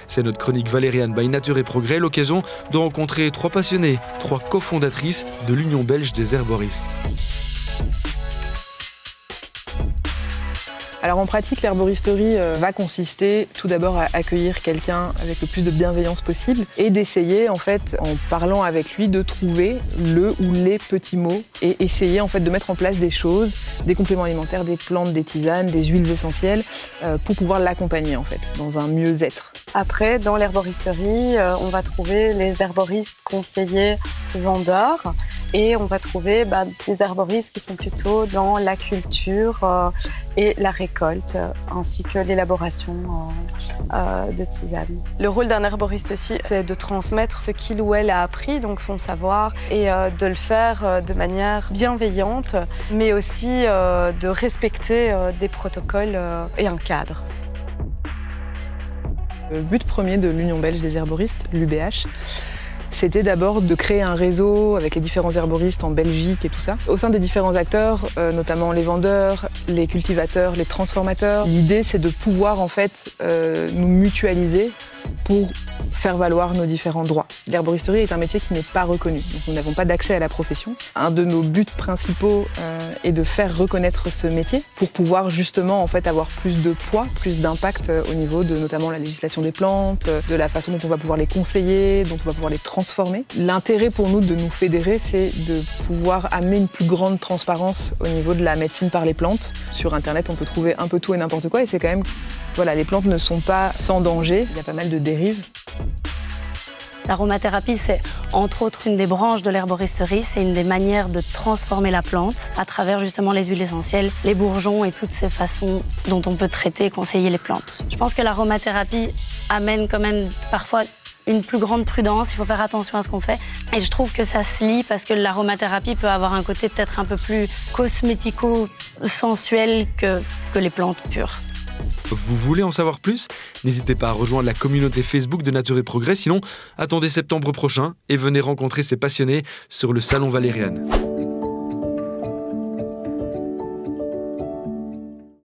C'est notre chronique Valériane by Nature et Progrès, l'occasion de rencontrer 3 passionnés, 3 cofondatrices de l'Union belge des herboristes. Alors en pratique, l'herboristerie va consister tout d'abord à accueillir quelqu'un avec le plus de bienveillance possible et d'essayer, en fait, en parlant avec lui, de trouver le ou les petits mots et essayer en fait de mettre en place des choses, des compléments alimentaires, des plantes, des tisanes, des huiles essentielles pour pouvoir l'accompagner en fait dans un mieux-être. Après, dans l'herboristerie, on va trouver les herboristes conseillers vendeurs et on va trouver des herboristes qui sont plutôt dans la culture et la récolte, ainsi que l'élaboration de tisanes. Le rôle d'un herboriste aussi, c'est de transmettre ce qu'il ou elle a appris, donc son savoir, et de le faire de manière bienveillante, mais aussi de respecter des protocoles et un cadre. Le but premier de l'Union belge des herboristes, l'UBH, c'était d'abord de créer un réseau avec les différents herboristes en Belgique et tout ça. Au sein des différents acteurs, notamment les vendeurs, les cultivateurs, les transformateurs, l'idée c'est de pouvoir en fait nous mutualiser pour faire valoir nos différents droits. L'herboristerie est un métier qui n'est pas reconnu, donc nous n'avons pas d'accès à la profession. Un de nos buts principaux est de faire reconnaître ce métier pour pouvoir justement en fait avoir plus de poids, plus d'impact au niveau de notamment la législation des plantes, de la façon dont on va pouvoir les conseiller, dont on va pouvoir les transformer. L'intérêt pour nous de nous fédérer, c'est de pouvoir amener une plus grande transparence au niveau de la médecine par les plantes. Sur Internet, on peut trouver un peu tout et n'importe quoi et c'est quand même, voilà, les plantes ne sont pas sans danger, il y a pas mal de dérives. L'aromathérapie, c'est entre autres une des branches de l'herboristerie, c'est une des manières de transformer la plante à travers justement les huiles essentielles, les bourgeons et toutes ces façons dont on peut traiter et conseiller les plantes. Je pense que l'aromathérapie amène quand même parfois une plus grande prudence, il faut faire attention à ce qu'on fait. Et je trouve que ça se lie parce que l'aromathérapie peut avoir un côté peut-être un peu plus cosmético-sensuel que les plantes pures. Vous voulez en savoir plus? N'hésitez pas à rejoindre la communauté Facebook de Nature et Progrès, sinon attendez septembre prochain et venez rencontrer ces passionnés sur le Salon Valériane.